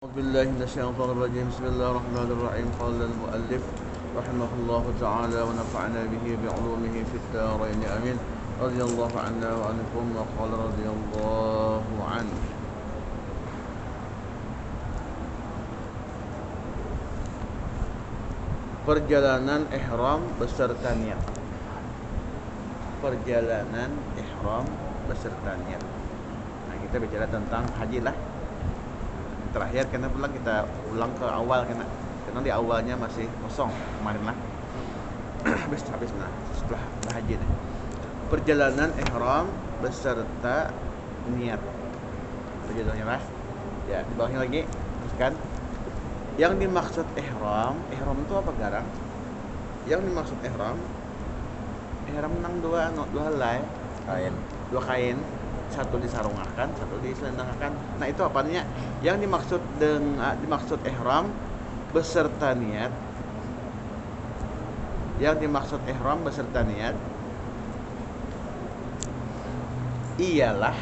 أعوذ بالله من الشيطان الرجيم بسم الله الرحمن الرحيم قال المؤلف رحمه الله تعالى ونفعنا به بعلومه في الدارين آمين رضي الله عنا وعنكم وقال رضي الله عنه. Perjalanan ihram beserta niat. Perjalanan ihram beserta niat. Nah, kita bicara tentang haji lah. Terakhir kita ulang ke awal karena di awalnya masih kosong kemarin lah. habis nah setelah haji nih. Perjalanan ihram beserta niat. Perjalanannya lah. Ya, di bawahnya lagi teruskan. Yang dimaksud ihram itu apa garang? Yang dimaksud ihram nang dua helai kain, dua kain, satu disarungakan, satu diselendangkan. Nah, itu apanya? Yang dimaksud ihram beserta niat. Yang dimaksud ihram beserta niat ialah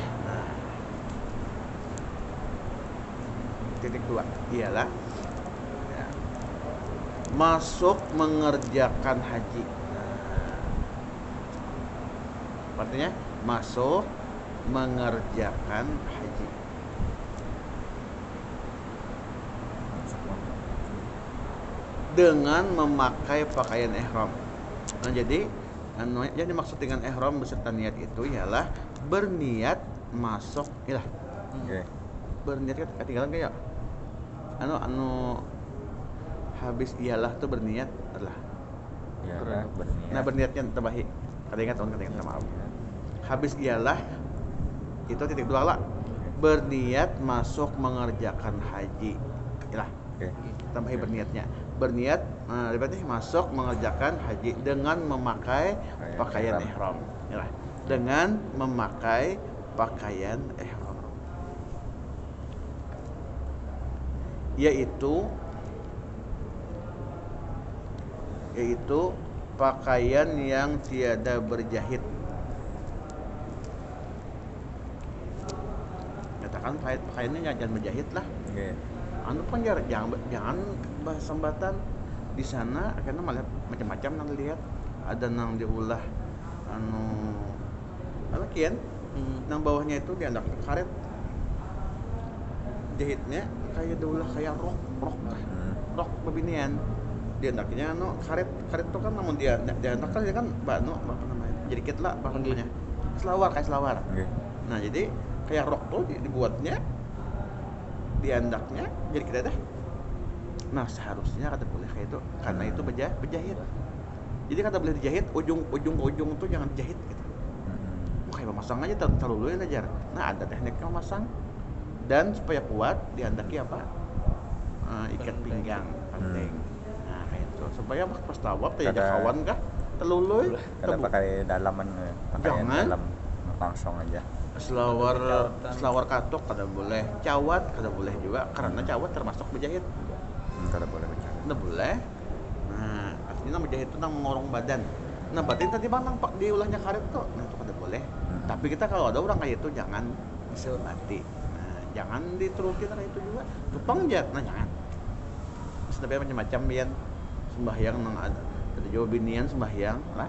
titik dua ialah masuk mengerjakan haji. Artinya masuk mengerjakan haji. Dengan memakai pakaian ihram. Nah, jadi yang dimaksud dengan ihram beserta niat itu ialah berniat masuk ilah. Okay. Berniat ketinggalan kayak habis ialah tuh berniat adalah. Ialah berniat. Nah, berniatnya terbaik. Kata maaf. Habis ialah itu titik dua lah. Berniat masuk mengerjakan haji. Ilah. Okay. Tambahi berniatnya. Berniat berarti masuk mengerjakan haji dengan memakai pakaian ihram. Ilah. Dengan memakai pakaian ihram. Yaitu pakaian yang tiada berjahit. Katakan pakaiannya jangan berjahit lah. Okay. Kan jangan bahasa sambatan di sana karena malah macam-macam nang lihat. Ada nang diulah kian nang bawahnya itu diandak karet. Jahitnya kayak diulah kayak rok bebinian. Diandaknya karet itu kan namun diandak kan apa namanya? Jadi kit lah apa namanya? Selawar. Okay. Nah, jadi kayak rok tuh dibuatnya diandaknya jadi kita dah. Nah, seharusnya kata boleh kayak itu karena itu berjahit. Jadi kata boleh dijahit ujung tuh jangan dijahit gitu. Kayak memasang aja terlalu aja. Nah, ada tekniknya memasang dan supaya kuat diandaki apa? Ikat pinggang penting. Nah, kayak itu supaya pas tawaf teh kawan kah teluluy Kada pakai dalaman, pakai dalam langsung aja. Selawar katok kada boleh, cawat kada boleh juga karena cawat termasuk berjahit. Kada boleh bicara. Kada boleh. Nah, artinya berjahit itu nang mengorong badan. Nah, berarti tadi bang nampak diulahnya karet tuh, nah itu kada boleh. Tapi kita kalau ada orang kayak itu jangan disebati. Nah, jangan diturutin kayak itu juga. Tupang jat, nah jangan. Tapi macam-macam bian sembahyang nang ada jawab binian sembahyang lah.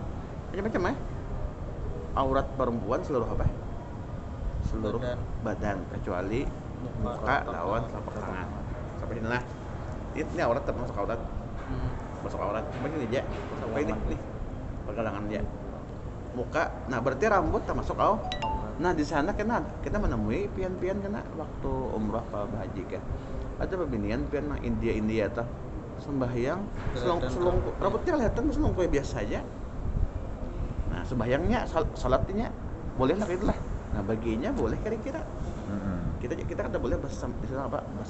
Macam-macam aurat perempuan seluruh apa? Seluruh badan kecuali muka lawan telapak tangan. Sampai inilah. Ini aurat termasuk aurat. Masuk aurat. Sampai ini aja. Sampai ini nih. Pergelangan dia. Muka. Nah, berarti rambut termasuk aurat. Nah, di sana kita menemui pian-pian kena waktu umrah apa haji kan. Ada pembinian pian nang India tuh sembahyang selong rambutnya kelihatan selongkuh biasa aja. Nah, sembahyangnya salatnya boleh lah itulah. Nah, baginya boleh kira-kira. Kita kada boleh bahasa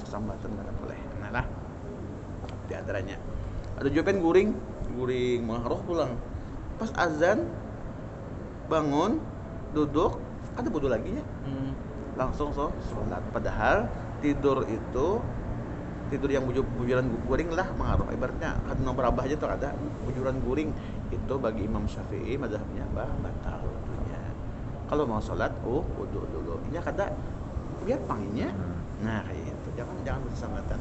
sambatan kada boleh. Nah lah. Di antaranya ada jupen guring mengaruh pulang. Pas azan bangun, duduk, ada wudu lagi nya. Langsung sholat. Padahal tidur yang bujuran guring lah mengaruh. Ibaratnya kan nomor abah aja tuh ada bujuran guring itu bagi Imam Syafi'i mazhabnya batal wudunya. Kalau mau sholat wudu dulu. Ini kata biar panggilnya. Nah, kayak itu. jangan bersahabatan.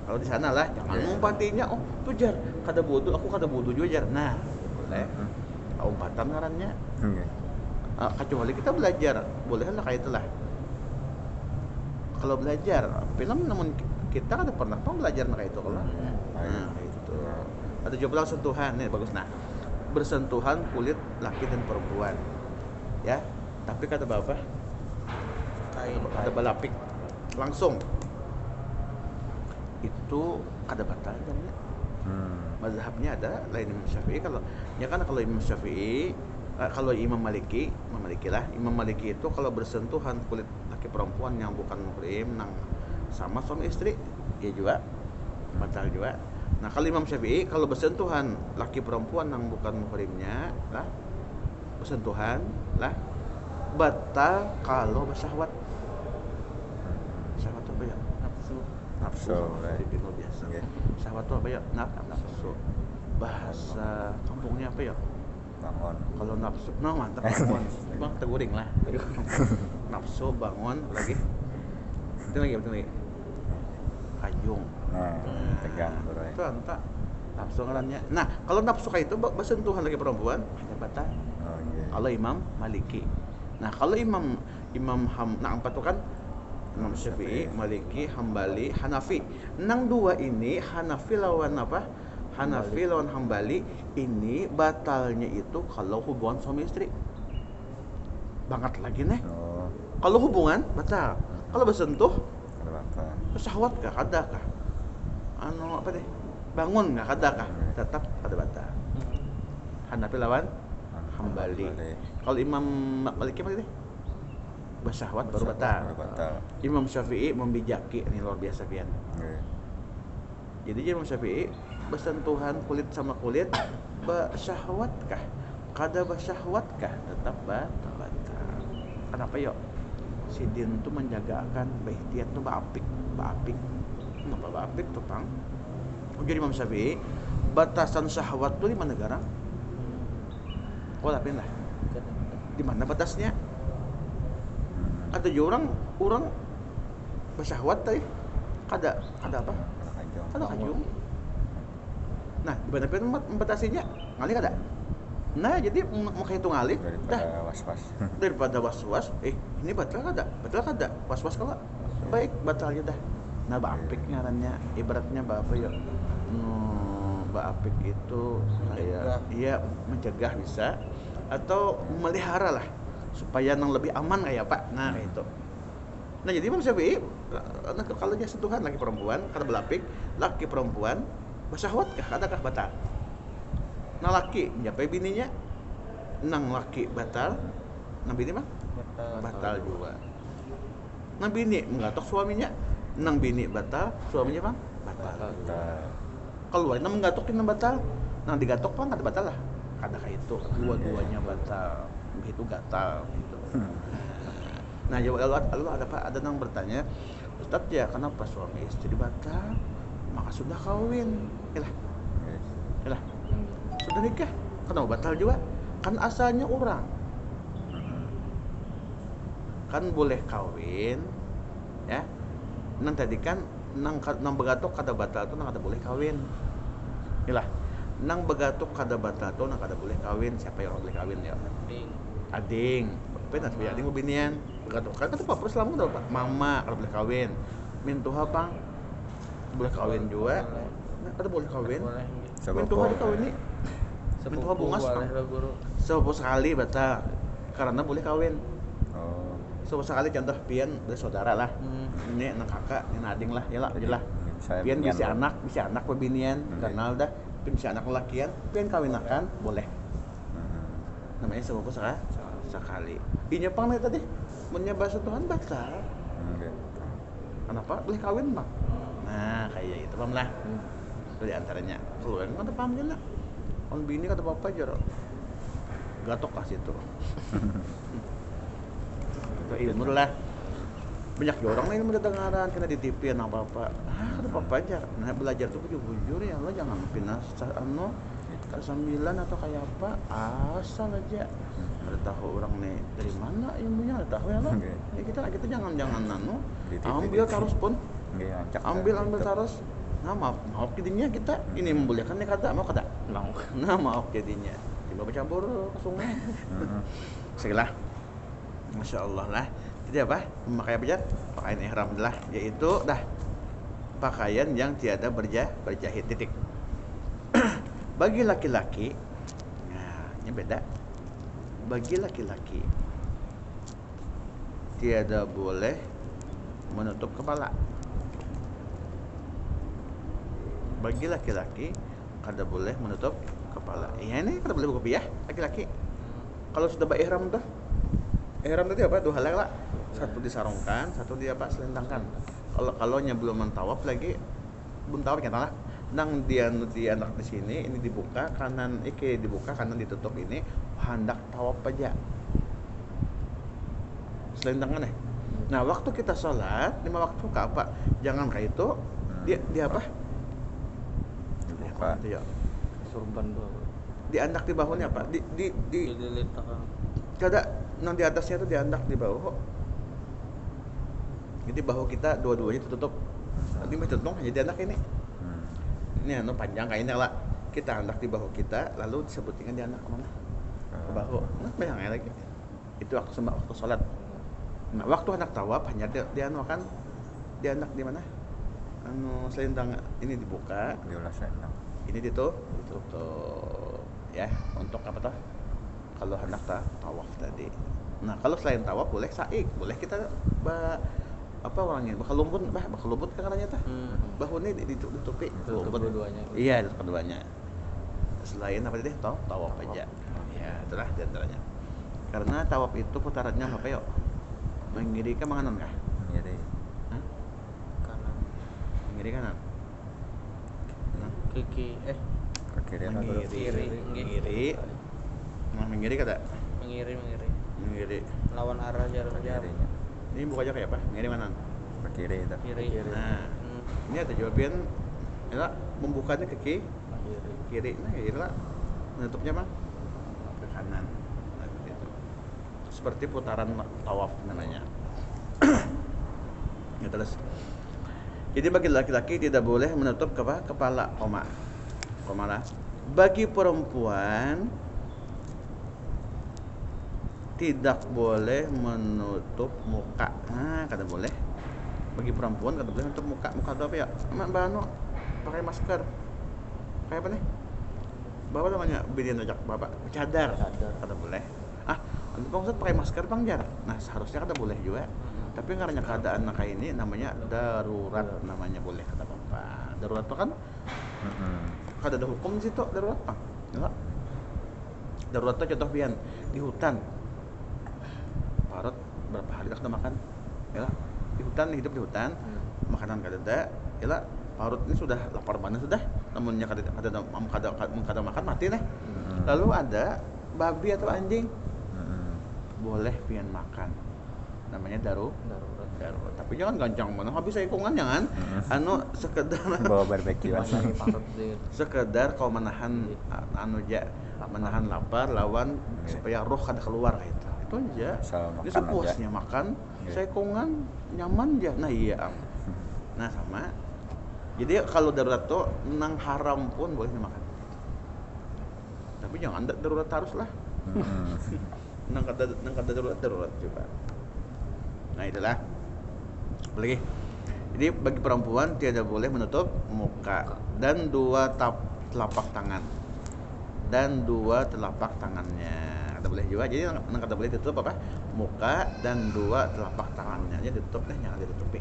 Kalau di sana lah jangan umpatinya, oh tuh jar kada bodoh, aku kada bodoh juga jar. Nah boleh umpatan ngarannya. Kecuali kita belajar boleh lah kayak itulah. Kalau belajar film namun kita kada pernah belajar kayak itu kalau kayak itu. Ada juga sentuhan nih bagus. Nah bersentuhan kulit laki dan perempuan ya, tapi kata bapak ada balapik langsung itu kada batal kan ya. Mazhabnya ada lain Imam Syafi'i. Kalau Imam Syafi'i, kalau Imam Maliki lah, Imam Maliki itu kalau bersentuhan kulit laki perempuan yang bukan muhrim nang sama suami istri ya juga batal juga. Nah kalau Imam Syafi'i kalau bersentuhan laki perempuan yang bukan muhrimnya lah, bersentuhan lah batal kalau bersyahwat. Syahwat apa ya? Nafsu bikin biasa. Syahwat itu apa ya? Nafsu. Bahasa kampungnya apa ya? Bangun. Kalau nafsu, mantap bangun. Bang teguring lah. Nafsu bangun lagi. Itu lagi. Kajung. Tegang bro. Itu entah nafsu ngarannya. Nah, kalau nafsu kayak itu bersentuhan lagi perempuan hanya batal. Kalau Imam Maliki. Nah, kalau Imam empat itu kan Imam Syafi'i, Maliki, Hambali, Hanafi. Nang dua ini Hanafi lawan apa? Hanafi lawan Hambali ini batalnya itu kalau hubungan suami istri. Banget lagi nih. Kalau hubungan batal. Kalau bersentuh syahwat kah? Kada kah? Apa deh? Bangun nggak kada kah? Tetap kada batal. Hanafi lawan Hambali. Kalau Imam Maliki apa deh? Bersyahwat baru batal. Imam Syafi'i membijaki, ini luar biasa pian. Jadi Imam Syafi'i bersentuhan kulit sama kulit bersyahwat kah? Kada bersyahwat kah? Tetap batal. Kenapa yuk? Si Din tuh menjaga akan ikhtiar tuh baapik. Kenapa baapik tuh pang? Jadi Imam Syafi'i batasan syahwat tuh di mana negara? Oh lapin lah. Di mana batasnya? Ada juga orang bersyahwat tadi kada apa? Kada kajung. Nah, benar-benar membatasinya ngali kada. Nah, jadi mau hitung ngali daripada was-was. Ini batal kada? Was-was kada? Baik, batalnya dah. Nah, baapik ngarannya ibaratnya apa ya? Baapik itu kayak iya mencegah bisa atau melihara lah supaya yang lebih aman kayak Pak. Nah kayak itu. Nah jadi Imam Syafi'i kalau dia sentuhan laki perempuan kada belapik, laki perempuan bersyahwat kah kadakah batal. Nah laki nyapai bininya, nang laki batal, nang bini mah batal juga. Nang bini menggatok suaminya, nang bini batal, suaminya mah batal. Kalau nang menggatok nang batal, nang digatok mah kada batal lah. Kada kayak itu, dua-duanya batal. Itu gatal gitu. Nah, lalu ada yang bertanya, Ustaz ya kenapa suami istri batal? Maka sudah kawin. Yalah. Sudah nikah. Kenapa batal juga? Kan asalnya orang. Kan boleh kawin. Ya. Nang tadi kan nang begatok kada batal tuh nang kada boleh kawin. Yalah. Nang begatok kada batal tuh nang kada boleh kawin. Siapa yang boleh kawin ya? Ading, benar sih ading binian. Begatok kan Pak Selama udah Pak. Mama kalau boleh kawin. Mintuha Pang boleh kawin juga. Ada boleh kawin. Mintuha dikawin nih. Mintuha bungas Pang. Sepupu sekali batal karena boleh kawin. Sepupu sekali contoh pian bersaudara lah. Ini anak kakak, ini ading lah, ya lah. Pian bisa anak pebinian karena udah pian bisa anak lakian, pian kawinakan boleh. Namanya sepupu sekali. Inya Pang nih tadi menyebabkan sentuhan batal. Kenapa? Boleh kawin Bang. Nah kayak itu paham lah. Itu diantaranya. Keluar kan paham kan lah. On bini kata bapak aja gatok lah situ. Itu ilmu lah. Banyak orang lain mendengaran kena di TV apa-apa. Kata bapak aja. Nah belajar tuh bujur ya Allah jangan pindah ke-9 atau kayak apa asal aja ada tahu orang nih dari mana ilmunya ada tahu ya lo ya kita jangan ambil terus pun Nggih, ancak. ambil Gitu. terus. Nah, maaf jadinya kita ini membolehkan nih kata mau kada. Mau. Nah, maaf jadinya. Tiba bercampur ke sungai. Mm-mm. Segala. Masya Allah lah. Jadi apa? Memakai apa aja? Pakaian ihram lah, yaitu dah pakaian yang tiada berjahit titik. Bagi laki-laki, nah ini beda. Bagi laki-laki tiada boleh menutup kepala. Bagi laki-laki kada boleh menutup kepala. Ya ini kada boleh buka ya laki-laki. Kalau sudah ihram tuh, ihram tadi apa? Dua hal lah. Satu disarungkan, satu dia apa? Selentangkan. Kalau nya belum mentawaf lagi, belum tawaf kan lah. Nang dia anak di sini, ini dibuka kanan, dibuka kanan ditutup ini, hendak tawaf aja. Selentangkan ya. Nah waktu kita sholat, 5 waktu ke apa? Jangan kayak itu, dia apa? Dibuka. Itu ya. Surban tuh. Diandak di bawahnya apa? Diletakkan. Kada nang di atasnya tuh diandak di bawah. Jadi bahu kita dua-duanya tertutup. Nanti mah tutup hanya diandak ini. Ini anu panjang kayaknya lah. Kita andak di bahu kita, lalu disebutkan diandak ke mana? Ke bahu. Nah, bayangnya lagi. Itu waktu sholat. Nah, waktu anak tawaf hanya dia anu kan diandak di mana? Anu selendang ini dibuka. Diolah selendang. Ini ditutup ya untuk apa toh? Kalau hendak tawaf tadi. Nah kalau selain tawaf boleh saik, boleh kita apa orangnya bakal lumput kan katanya tah. Bahu ini ditutupi Tutup dua-duanya. Iya ditutup keduanya. Selain apa tadi tawaf aja. Ya itulah diantaranya. Karena tawaf itu putarannya apa yuk? Mengiri ke manganan kah? Ngiri. Hah? Kanan. Mengiri kanan. Kiki Ke kiri atau ke Kiri. Mengiri. Nah mengiri kada? mengiri. Mengiri. Lawan arah jarum. kirinya. Ini bukanya kayak apa? Mengiri mana? Ke kiri itu. Kiri. Nah, ini ada jawaban ya membukanya ke Kiri. kiri. Nah, kiri lah. Menutupnya mah ke kanan. Nah, seperti itu. Seperti putaran tawaf namanya. Ya terus. Jadi bagi laki-laki tidak boleh menutup kepala koma lah. Bagi perempuan tidak boleh menutup muka. Nah, kada boleh. Bagi perempuan kada boleh menutup muka. Muka itu apa ya? Mbak pakai masker. Kayak apa nih? Bapak namanya bidin ajak bapak cadar. Kada boleh. Untuk Bang Ustaz pakai masker Bang Jar. Nah, seharusnya kada boleh juga. Tapi karena keadaan kayak ini namanya darurat namanya boleh kata bapak. Darurat itu kan kada ada hukum di situ darurat Bang. Enggak. Darurat itu contoh pian di hutan. Parut berapa hari tak makan? Yalah, di hutan hidup di hutan, makanan kada ada. Yalah, parut ini sudah lapar banget sudah. Namunnya kada makan mati nih. Lalu ada babi atau anjing boleh pian makan. Namanya darurat. Tapi jangan gancang mana habis ikungan jangan. Sekedar Bawa barbeque. sekedar kau menahan menahan lapar lawan supaya roh kada keluar gitu. Itu aja. Ini sepuasnya makan, seikungan nyaman aja. Nah iya. Nah sama. Jadi kalau darurat tuh nang haram pun boleh dimakan. Tapi jangan darurat harus lah. Nang kada darurat juga. Nah itulah. Lagi. Jadi bagi perempuan tidak boleh menutup muka dan dua telapak tangan. Kada boleh juga. Jadi nang kada boleh ditutup apa? Muka dan dua telapak tangannya. Jadi ditutup deh, jangan ditutupi.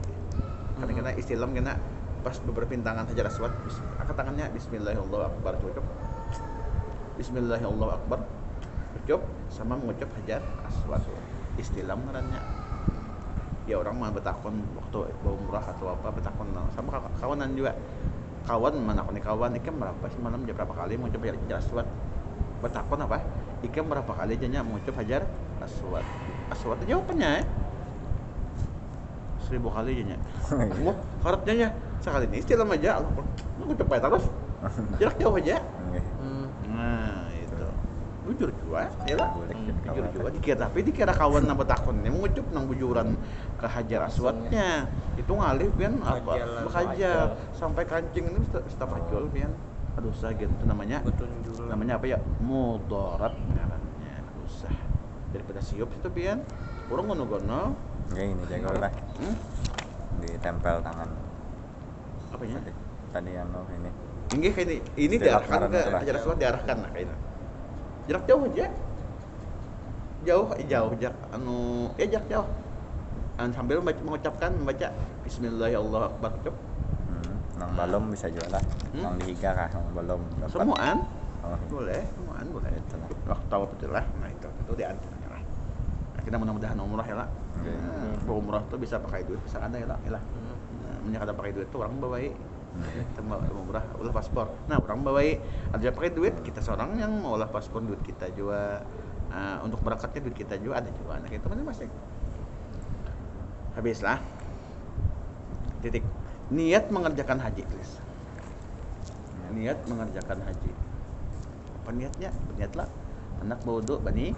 Karena istilah kena pas berpintangan Hajar Aswad, angkat tangannya Bismillahirrahmanirrahim cukup. Bismillahirrahmanirrahim cukup sama mengucap Hajar Aswad. Istilah ngarannya. Ya orang mah betakon waktu umrah atau apa betakon sama kawanan juga. Kawan menakoni kawan ikem berapa sih malam berapa kali mengucap Hajar Aswad. Betakon apa? Ikem berapa kali janya mengucap Hajar Aswad. Aswad jawabannya 1000 kali janya. Mau harapnya ya sekali ini istilah aja Allah. Mengucap terus. Jarak jauh aja. Nah, itu. bujur jua ya lah Boleh, bujur kawan. jua dikira kawan nambah takon ini mengucup nang bujuran ke Hajar Aswadnya itu ngalih pian apa Hajal, hajal sampai kancing ini staf hajul pian aduh sah gitu namanya Betunjul. namanya apa ya mudarat ngarannya usah daripada siup itu pian urang gono-gono Ya ini jago lah. Ditempel tangan. apanya Tadi anu ini. ini kayak ini Jarak diarahkan ke ngaranna lah. Hajar Aswad diarahkan lah kayaknya jarak jauh aja jauh jarak anu jarak jauh sambil mengucapkan membaca Bismillahirrahmanirrahim Nang balom bisa jual lah. Nang dihiga kah nang balom dapat. semuaan Oh, boleh itu lah. waktu tahu betul lah nah itu diantaranya lah nah, kita mudah-mudahan umrah ya lah Oke. umrah tuh bisa pakai duit bisa ada ya lah Minyak ada pakai duit tuh orang bawain kita mau umrah ulah paspor nah orang bawain ada pakai duit kita seorang yang mau ulah paspor duit kita juga untuk berakatnya duit kita juga ada juga nah itu masing-masing habis lah titik niat mengerjakan haji please niat mengerjakan haji apa niatnya berniatlah anak bodoh baniat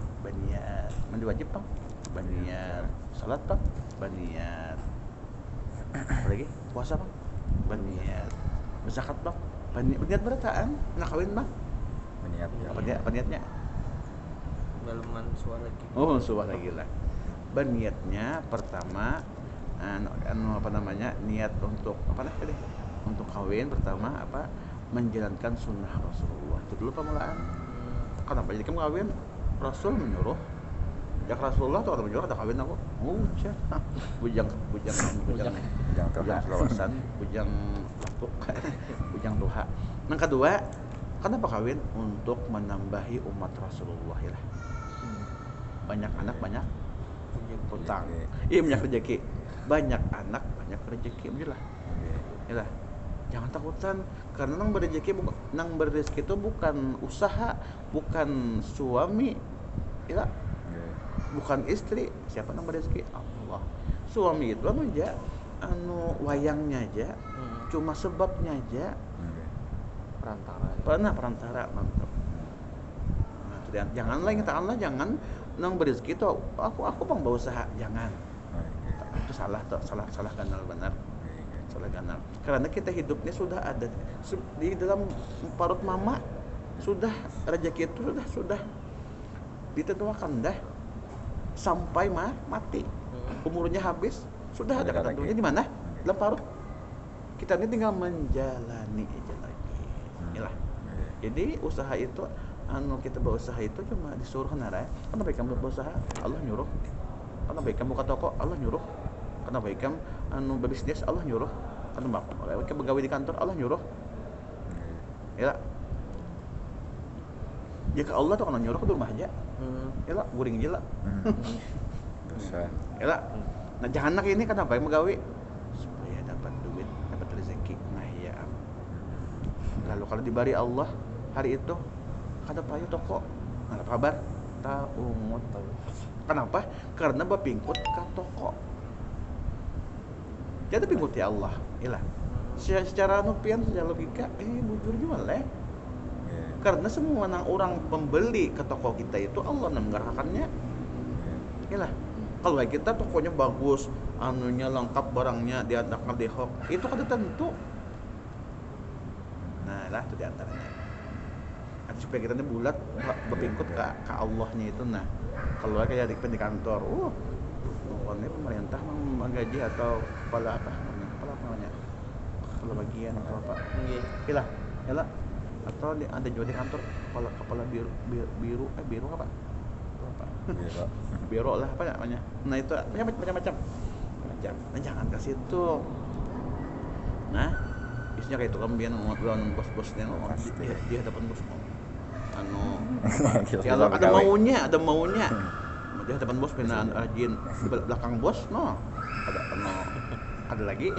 mandi wajib bang baniat salat bang baniat apa lagi puasa bang baniat berzakat bang baniat berataan anak kawin bang Berniat. apa niatnya Dalaman suara gitu. oh subah lagi lah berniatnya pertama anu apa namanya niat untuk apa lah tadi untuk kawin pertama apa menjalankan sunnah Rasulullah itu dulu pemulaan kenapa jadi kamu kawin Rasul menyuruh ya Rasulullah tuh ada menyuruh ada kawin aku cah bujang Bujang tuha. Sulawasan bujang lapuk bujang tuha yang kedua kenapa kawin untuk menambahi umat Rasulullah ya lah. Banyak anak banyak utang iya banyak rezeki banyak anak banyak rezeki bener lah ya lah jangan takutan karena nang berrezeki itu bukan usaha bukan suami ya bukan istri siapa nang berrezeki Allah suami itu aja anu wayangnya aja cuma sebabnya aja perantara mantap nah, janganlah kita Allah jangan nang berrezeki itu aku bang berusaha jangan itu salah ganal benar salah ganal karena kita hidupnya sudah ada di dalam parut mama sudah rezeki itu sudah ditentukan dah sampai mati umurnya habis sudah ada ketentuannya di mana dalam parut kita ini tinggal menjalani aja lagi inilah jadi usaha itu kita berusaha itu cuma disuruh nara karena baik kamu berusaha Allah nyuruh karena baik kamu buka toko Allah nyuruh karena baik kamu berbisnis Allah nyuruh karena baik kamu begawe di kantor Allah nyuruh ya jika Allah tuh kan nyuruh ke rumah aja ya lah guring aja lah Dosa. ya lah nah jangan nak ini kenapa yang begawe supaya dapat duit dapat rezeki nah ya lalu kalau dibari Allah hari itu kada payu toko ada kabar tahu kenapa karena bapingkut ke toko jadi pingkut ya Allah ilah secara nupian secara logika bujur juga lah karena semua orang pembeli ke toko kita itu Allah yang menggerakkannya ilah kalau kita tokonya bagus anunya lengkap barangnya diantarkan dehok itu kada tentu nah lah itu diantaranya supaya kita ini bulat berpingkut ke Allahnya itu nah kalau kayak di kantor pokoknya pemerintah menggaji atau kepala apa namanya kepala bagian atau apa ilah atau ada juga di kantor kepala biru apa biro lah apa namanya nah itu macam-macam nah jangan ke situ nah isinya kayak itu kan biar ngomong bos-bosnya di hadapan bos kalau ada maunya di hadapan bos pernah rajin di belakang bos ada lagi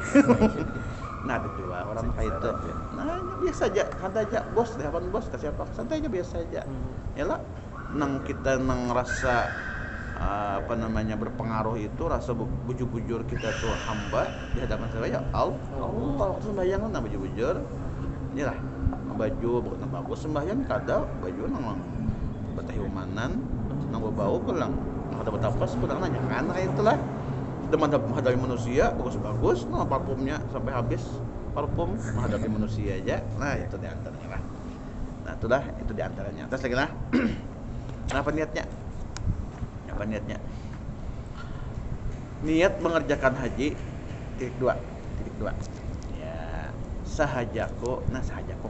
nah ada juga orang kayak itu nah biasa aja santai aja bos di hadapan bos ke siapa santai aja biasa aja ya lah kita rasa apa namanya berpengaruh itu rasa bujur-bujur kita tuh hamba di hadapan saya Allah sembahyang nah bujur-bujur inilah baju bagus sembahyang kada baju nang betah humanan nang bau pulang ada betapos pulang nanya kan kayak itulah udah menghadapi manusia bagus-bagus nah parfumnya sampai habis parfum menghadapi manusia aja nah itu diantaranya lah nah itulah itu diantaranya terus lagi lah apa niatnya niat mengerjakan haji titik dua ya sahajaku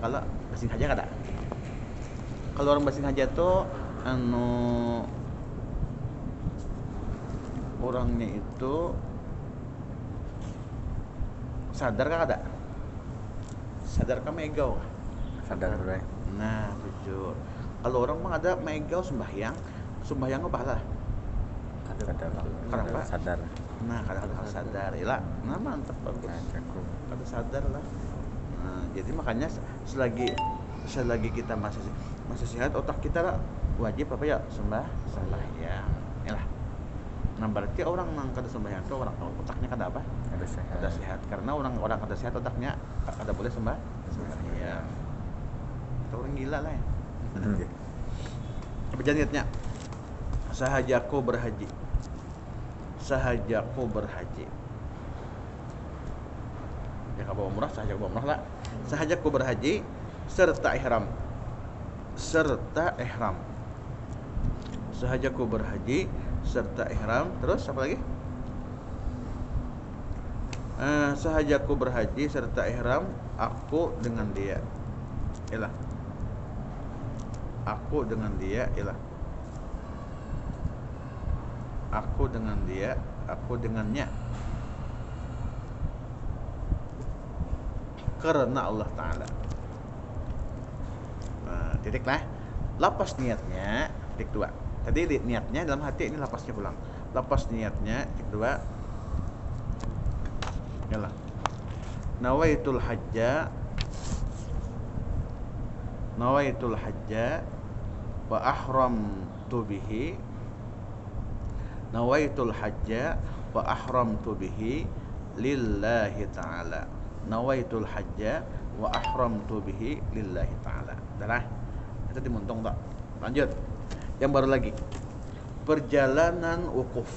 kalau basing haja kada kalau orang basing haja tuh orangnya itu sadar kah ada sadar kah megau sadar bro. nah jujur kalau orang mah ada megau sembahyang apa lah Kadang sadar. nah kadang-kadang sadar ya lah nah mantap bagus kada sadar lah nah jadi makanya selagi kita masih sehat otak kita lah wajib apa ya sembahyang ya lah nah berarti orang yang kada sembahyang itu orang otaknya kada apa kada sehat karena orang kada sehat otaknya kada boleh sembahyang itu orang gila lah ya apa niatnya sahajaku berhaji ya kalau umrah sahajaku berhaji serta ihram sahajaku berhaji serta ihram terus apa lagi sahajaku berhaji serta ihram aku dengan dia ialah aku dengannya karena Allah Ta'ala titik lah lapas niatnya titik dua tadi niatnya dalam hati ini lapasnya pulang lapas niatnya titik dua yalah nawaitul hajja wa ahramtu bihi lillahi ta'ala dah itu dimuntung tak lanjut yang baru lagi perjalanan wukuf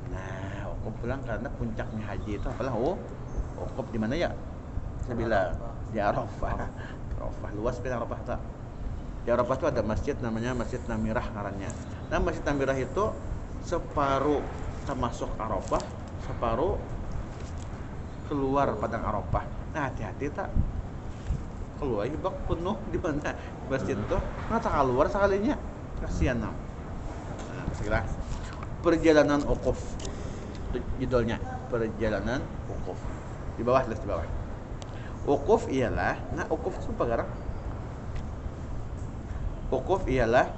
nah wukuf pulang karena puncaknya haji itu apalah wukuf di mana ya saya bilang di Arafah luas kan Arafah tak di Arafah itu ada masjid namanya Masjid Namirah ngarannya nah Masjid Namirah itu separuh termasuk Arafah separuh keluar padang Arafah nah hati-hati tak keluar bak penuh di mana masjid itu nah tak keluar sekalinya kasihan nah segera perjalanan wukuf judulnya perjalanan wukuf di bawah wukuf ialah nah wukuf itu apa garang wukuf ialah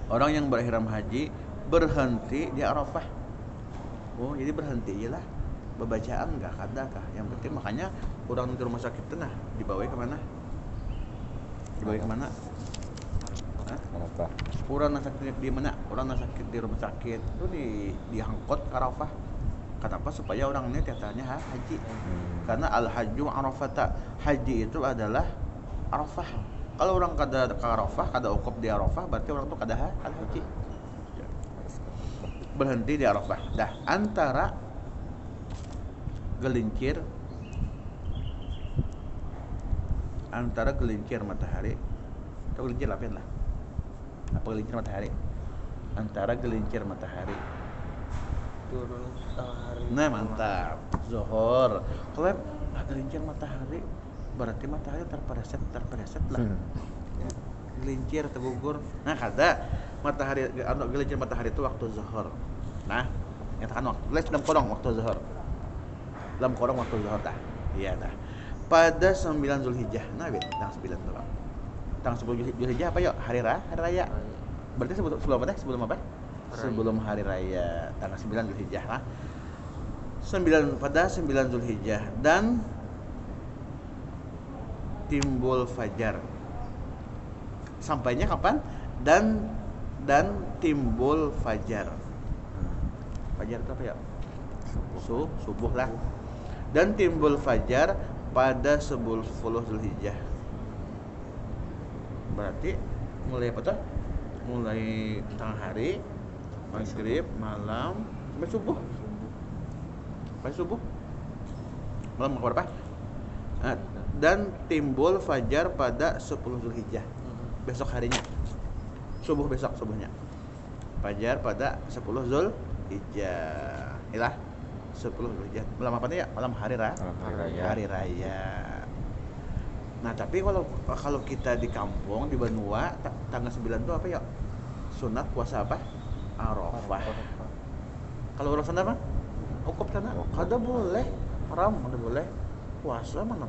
orang yang berihram haji berhenti di Arafah jadi berhenti aja lah bacaan enggak kada kah yang penting makanya orang di rumah sakit nah dibawa kemana Kenapa? Orang sakit di mana? Orang sakit di rumah sakit itu diangkut ke Arafah. Kenapa? Supaya orang ini tiatanya haji. Karena al-hajju Arafata. Haji itu adalah Arafah. Kalau orang kada ke Arafah, kada ukuf di Arafah, berarti orang itu kada haji. Berhenti di Arafah. Dah antara gelincir matahari atau gelincir lapin lah. Apa gelincir matahari? Antara gelincir matahari turun matahari. Nah mantap, zuhur. Kalau gelincir matahari berarti matahari terpereset lah. Gelincir tergugur. Nah kada matahari gelincir matahari itu waktu zuhur. Nah nyatakan waktu. Les dalam kolong waktu zuhur. Dalam kolong waktu zuhur dah. Iya dah. Pada 9 Zulhijjah. Nah tanggal 9 tuh. Tanggal 10 Zulhijjah apa yuk? Hari raya. Berarti sebelum apa? Sebelum hari raya tanggal 9 Zulhijjah lah. 9 Zulhijjah dan timbul fajar sampainya kapan? Dan timbul fajar. Fajar itu apa ya? Subuh lah. Dan timbul fajar pada 10 Zulhijjah. Berarti mulai apa tuh? Mulai tengah hari, maghrib, malam, sampai subuh. Sampai subuh. Malam berapa? Dan timbul fajar pada 10 Zulhijjah. Besok harinya. Subuhnya. Fajar pada 10 Zulhijjah. Inilah 10 Zulhijjah. Malam apa nih ya? Malam hari raya. Hari raya. Nah, tapi kalau kita di kampung di Banua tanggal 9 itu apa ya? Sunat puasa apa? Arafah. Kalau orang sana apa? Ukuf sana? Kada boleh. Haram, kada boleh. Puasa mana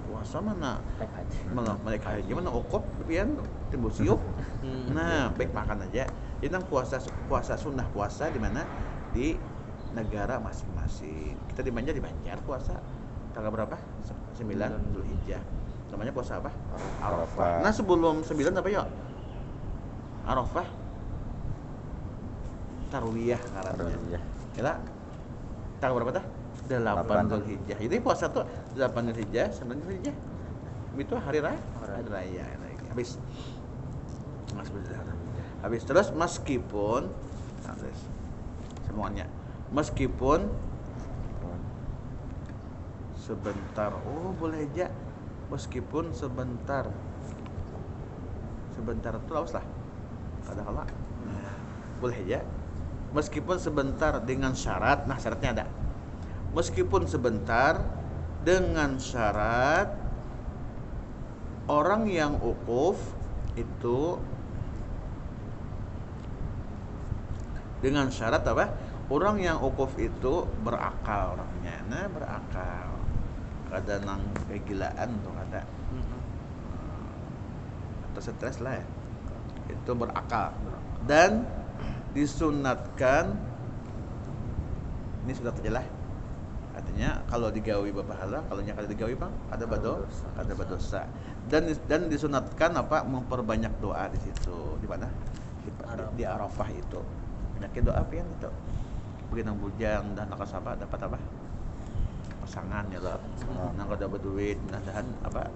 naik haji mana ukuf pian timbul siup. Nah, baik makan aja. Jadi puasa sunnah puasa di mana? Di negara masing-masing. Kita di Banjar puasa tanggal berapa? 9 Zulhijjah. Namanya puasa apa? Arafah. Nah, sebelum 9 apa ya? Arafah. Tarwiyah ngarannya. Ya. Tanggal berapa tah? 8 Zulhijjah. Jadi puasa tuh 8 Zulhijjah, 9 Zulhijjah. Itu hari raya. Habis. Habis terus meskipun semuanya sebentar. Oh, boleh aja. Meskipun sebentar itu lawas lah. Kadang-kala. Boleh aja. Meskipun sebentar dengan syarat. Nah, syaratnya ada. Meskipun sebentar dengan syarat orang yang ukuf itu dengan syarat apa? Orang yang ukuf itu berakal orangnya. Nah, berakal. Kada nang kegilaan tuh kada. Atau stres lah ya. Itu berakal. Dan disunatkan ini sudah terjelas. Artinya kalau digawi berpahala, kalau nya kada digawi bang ada badosa. Dan disunatkan apa? Memperbanyak doa di situ. Di mana? Di Arafah itu. Banyakin doa pian itu. Beginang bujang dan nakasaba dapat apa? Pasangan ya loh. Nang kada berduit, mudah-mudahan apa?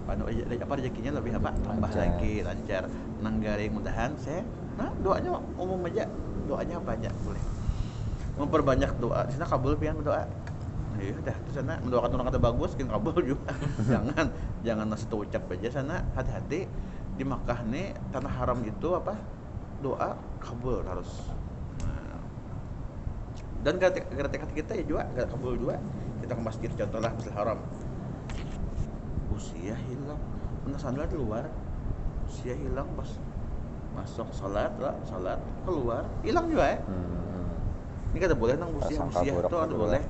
Apa rezekinya lebih apa? Tambah lagi lancar. Nang garing mudahan saya. Nah, doanya umum aja. Doanya banyak boleh. Memperbanyak doa. Di sana kabul pian berdoa. Ya udah, di sana mendoakan orang kata bagus, kan kabul juga. jangan satu ucap aja sana. Hati-hati di Makkah nih tanah haram itu apa? Doa kabul harus. Nah. Dan ketika kita ya juga enggak kabul juga. Kita ke masjid contohlah Masjidil Haram. Usia hilang. Mana sandal di luar. Usia hilang pas masuk salat keluar hilang juga ya. Ini kada boleh nang busiah itu ada boleh.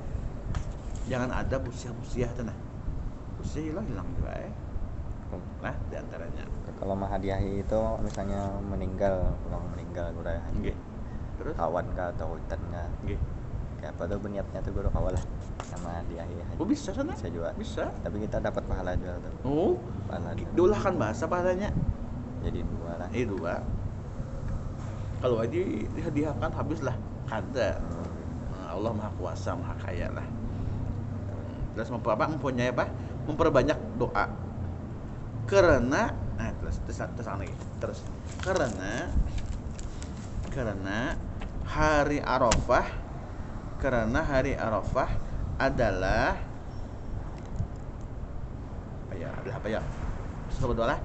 Jangan ada busiah itu nah. Busiah hilang juga ya. Nah, di antaranya. Kalau mahadiahi itu misalnya orang meninggal guru haji. Nggih. Terus Kawan kah atau hutan kah? nggih. Kayak apa tuh niatnya tuh guru kawal lah sama hadiahi haji. Oh, bisa sana? Bisa juga. Bisa. Tapi kita dapat pahala juga tuh. Oh. Pahala. Diulahkan bahasa pahalanya. Jadi 2 lah. 2. Kalau aja dihadiahkan habislah kada. Allah Maha Kuasa, Maha Kaya lah. Terus mempunyai apa? Memperbanyak doa. Karena terus karena hari Arafah adalah apa ya? Sebetulnya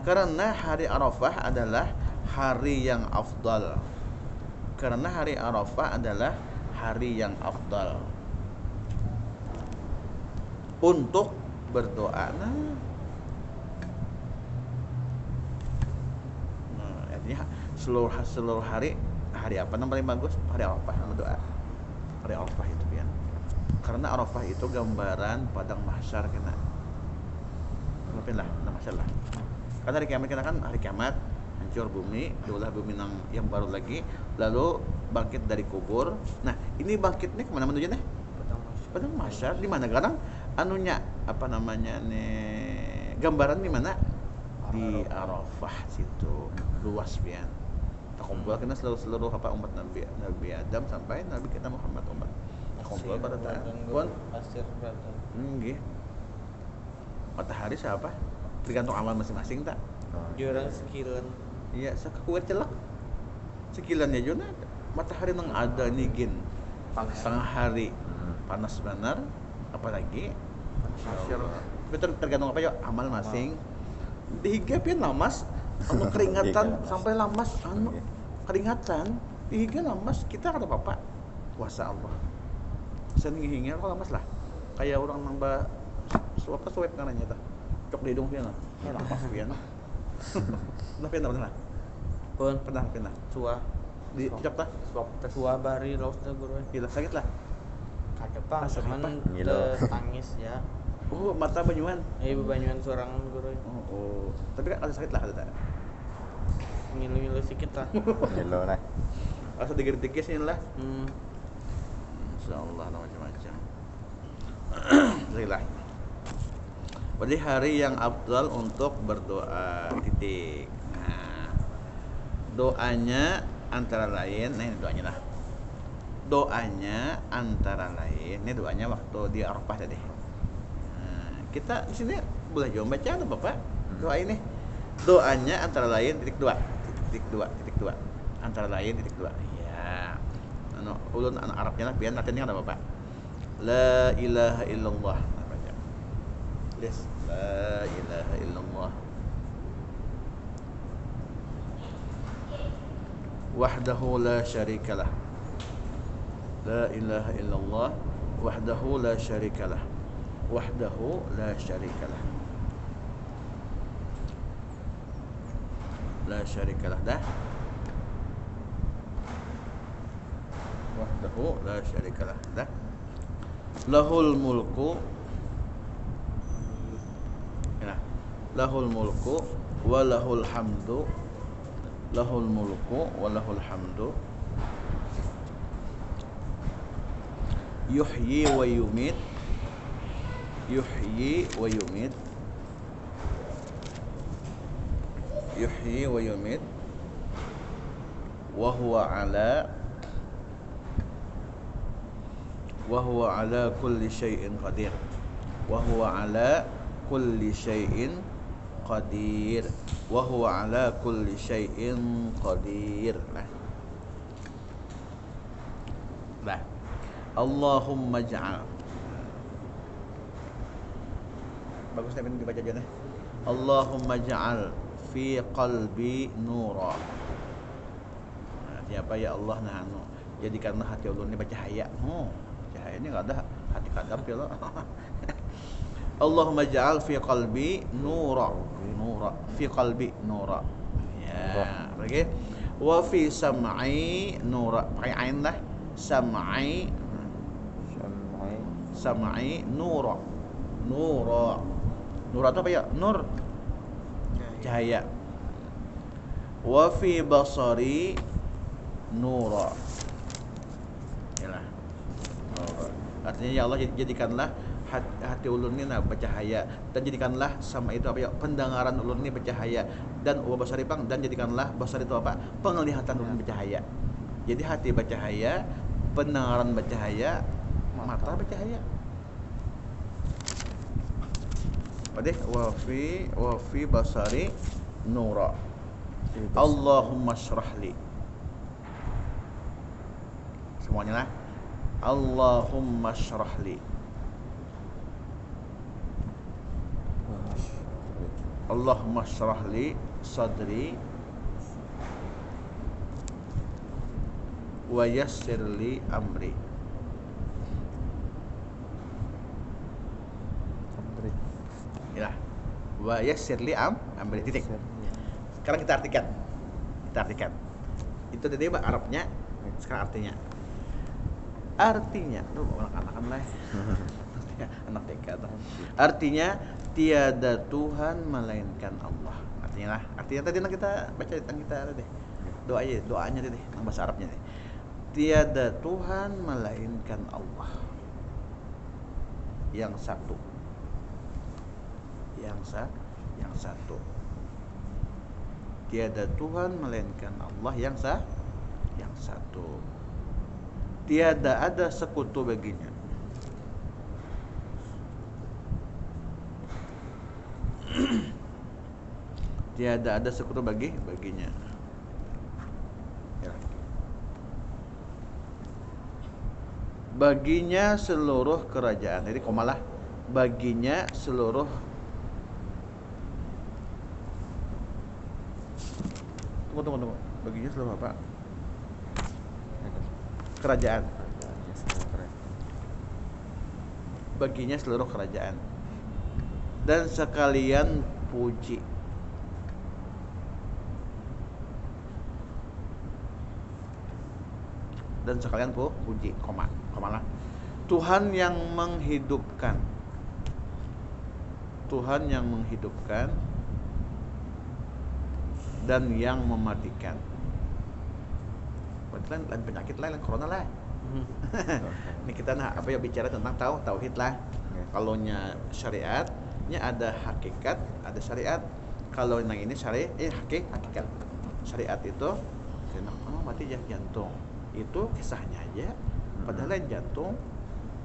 karena hari Arafah adalah hari yang afdal. Karena hari Arafah adalah hari yang afdal untuk berdoa. Nah, artinya seluruh hari apa yang paling bagus? Hari Arafah berdoa. Hari Arafah itu kan. Karena Arafah itu gambaran padang mahsyar kena. Ngapain lah, mahsyar lah. Karena hari kiamat kan hari kiamat hancur bumi, diulah bumi yang baru lagi, lalu bangkit dari kubur. Nah, ini bangkitnya kemana menuju nih? Padang mahsyar. Di mana sekarang anunya apa namanya nih? Gambaran di mana? di Arafah situ luas pian. Terkumpul kena seluruh apa umat Nabi Adam sampai Nabi kita Muhammad umat. Terkumpul pada saat pun pasir berarti. nggih. Matahari siapa? Tergantung amal masing-masing tak? Jurang sekilan. Iya, sakakuat celak. Sekilannya juga matahari nang ada nih gin. Setengah hari panas benar, apalagi pasir. Tapi tergantung apa ya amal masing. Dihiga pian lamas, anu keringatan sampai lamas anu keringatan. Dihiga lamas kita ada apa-apa. Puasa Allah. Sen ngihinga kok lamas lah. Kayak orang nambah suap kanannya tah. Cok di hidung pian lah. Lamas pian. Nah pian pernah. Pun Pernah. suah Di cok tah. swab tes suah bari lausnya guru. Gila sakit lah. Kadepang Asap cuman apa? Gila. tangis ya. Mata banyuan. Ibu banyuan sorangan guru. Oh. Tapi kan ada sakit lah ada. Ngilu-ngilu sikit lah. Gelo lah. Asa digigit-digit sini lah. Insyaallah macam-macam. Baiklah. Berarti hari yang afdal untuk berdoa titik. Nah, doanya antara lain, nah ini doanya lah. Doanya antara lain, ini doanya waktu di Arafah tadi. Nah, kita di sini boleh juga baca atau Bapak? Doa ini. Doanya antara lain titik dua. Antara lain titik dua. Ya. Ulun anak Arabnya lah, biar nantinya ada Bapak. La ilaha illallah. Nah, baca. Yes. La ilaha illallah. Wahdahu la syarikalah. La ilaha illallah. Wahdahu la syarikalah. Wahdahu la syarikalah. La syarikalah dah. Wahdahu la syarikalah dah. Lahul mulku. Ya. Lahul mulku wa lahul hamdu. Lahul mulku wa lahul hamdu. Yuhyi wa yumit. Yuhyi wa yumit. Yuhyi wa yumit. Wa huwa ala kulli syai'in qadir. Wa huwa ala kulli syai'in qadir. Wa huwa ala kulli syai'in qadir. Nah. Allahumma ja'al. Bagus nih dibaca aja nih. Allahumma ja'al fi qalbi nura. Artinya apa ya Allah nah jadikanlah hati ulun ini bercahaya. Cahayanya enggak ada hati kadap ya lo. Allahumma ja'al fi qalbi nura. Fi qalbi nura. Ya, oke. Wa fi sam'i nura. Pakai ain lah. Sam'i nura. Nura itu apa ya? Nur. Cahaya. Wa fi basari nura. Yalah. Artinya ya Allah jadikanlah hati ulun ini bercahaya dan jadikanlah sama itu apa ya pendengaran ulun ini bercahaya dan wa basari pang dan jadikanlah basar itu apa penglihatan ulun bercahaya. Jadi hati bercahaya, pendengaran bercahaya, mata bercahaya. Padeh wa fi basari nura. Allahumma syrahli. Semuanya lah. Allahumma syrahli. Allahumma syrahli sadri wa yassirli amri. Ya. Wa yassirli amri titik. Sekarang kita artikan. Itu tadi bahasa Arabnya, sekarang artinya. Anak-anak lah. Anak TK tuh. Artinya tiada Tuhan melainkan Allah. Artinya tadi kita baca kita tadi. Doanya tadi, bahasa Arabnya tadi. Tiada Tuhan melainkan Allah. Yang satu. Tiada Tuhan melainkan Allah yang satu. Tiada ada sekutu baginya. Tiada ada sekutu baginya. Ya. Baginya seluruh kerajaan. Jadi komalah baginya seluruh tunggu. Baginya seluruh apa? Kerajaan. Baginya seluruh kerajaan. Dan sekalian puji. Dan sekalian puji, komalah. Tuhan yang menghidupkan. Tuhan yang menghidupkan dan yang mematikan. Berarti lain penyakit lain corona lah. Ini kita bicara tentang tauhid lah. Kalau nya syariatnya ada hakikat, ada syariat. Kalau yang ini hakikat. Syariat itu mati jantung. Itu kisahnya aja. Padahal yang jantung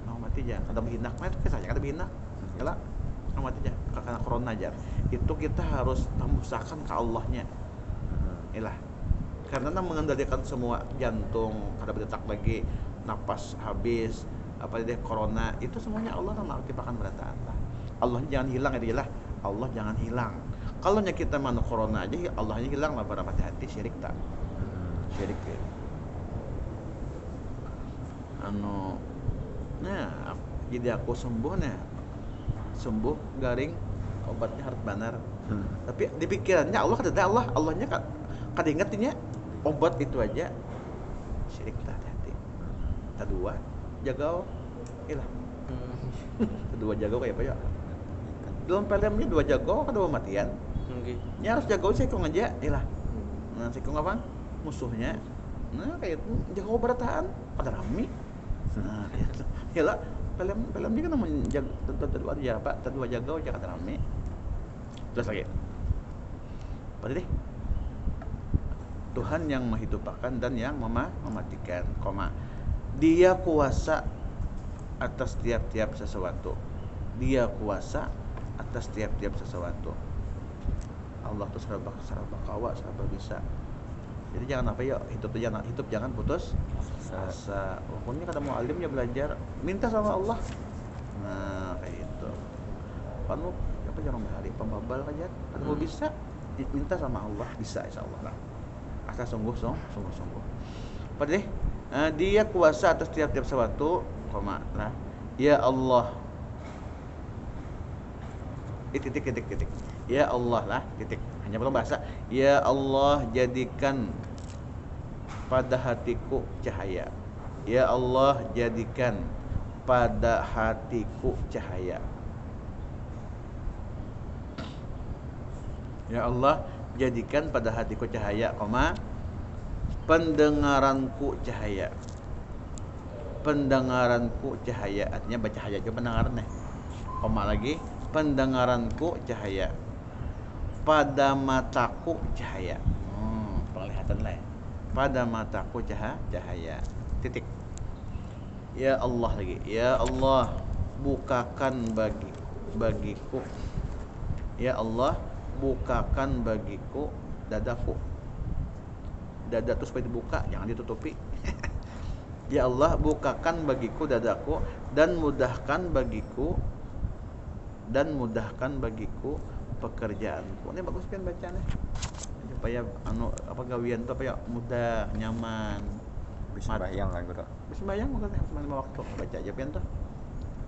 mau mati aja. Kada berhindak mah itu kisahnya kada berhindak. Yalah. Mau mati aja karena corona aja. Itu kita harus tambusahkan ke Allahnya. Iyalah. Karena mengendalikan semua jantung, kada berdetak lagi, napas habis, apa deh corona, itu semuanya Allah mengakibatkan berataan lah. Allah jangan hilang ya lah. Allah jangan hilang. Kalau nya kita manu corona aja Allahnya hilang lah, pada hati syirik tak. Syirik ya. Jadi aku sembuh garing obatnya harus benar. Tapi di pikirannya Allah Allahnya kada ingatnya obat itu aja syirik lah hati. Kedua jaga ilah. Kedua jaga kayak apa ya? Dalam filmnya dua jago kedua matian. Nya harus jago sekong aja ilah. Nah, sekong apa? Musuhnya. Nah, kayak itu jago berataan pada rame. Nah, gitu. Yalah, film dia kan menjaga kedua jago aja kata rame. Terus lagi. Pada deh. Tuhan yang menghidupkan dan yang mematikan, Dia kuasa atas tiap-tiap sesuatu. Dia kuasa atas tiap-tiap sesuatu. Allah tuh serba kawa, serba bisa. Jadi jangan hidup jangan putus asa. Pokoknya kata mau alimnya belajar, minta sama Allah. Nah, kayak itu. Panu apa jarang hari pembabal aja. Kalau bisa minta sama Allah, bisa insyaallah lah. Asal sungguh. Pada deh, dia kuasa atas tiap-tiap sesuatu, lah. Ya Allah. Titik. Ya Allah lah, titik. Hanya belum bahasa. Ya Allah, jadikan pada hatiku cahaya. Ya Allah, jadikan pada hatiku cahaya. Ya Allah, jadikan pada hatiku cahaya, pendengaranku cahaya. Pendengaranku cahaya, artinya baca cahaya aja pendengaran nih. Lagi, pendengaranku cahaya. Pada mataku cahaya. Penglihatan lah ya. Pada mataku cahaya. Titik. Ya Allah lagi. Ya Allah, bukakan bagiku. Ya Allah, bukakan bagiku dadaku. Dada itu supaya dibuka, jangan ditutupi. Ya Allah, bukakan bagiku dadaku dan mudahkan bagiku pekerjaanku. Ini bagus kan bacanya. Supaya gawian itu mudah, nyaman. Bisa bayang kan guru. Bisa bayang bukan cuma waktu baca aja pian tuh.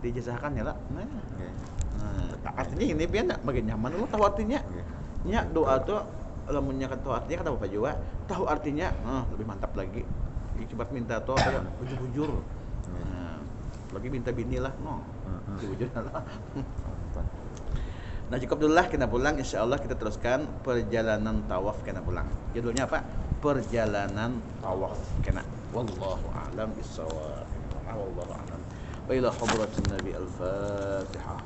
Dijazahkan ya lah. Nah, artinya ini pian bagian nyaman lu tahu artinya. Nya doa tuh lamunnya kan tahu artinya kata Bapak juga, tahu artinya lebih mantap lagi. Coba minta tuh kayak bujur-bujur. Nah, lagi minta bini lah, bujur lah. Nah, cukup dulu lah kita pulang, insyaallah kita teruskan perjalanan tawaf kena pulang. Judulnya apa? Perjalanan tawaf kena. Wallahu a'lam bissawab. Wallahu a'lam. Wa ila hadratin Nabi al-Fatihah.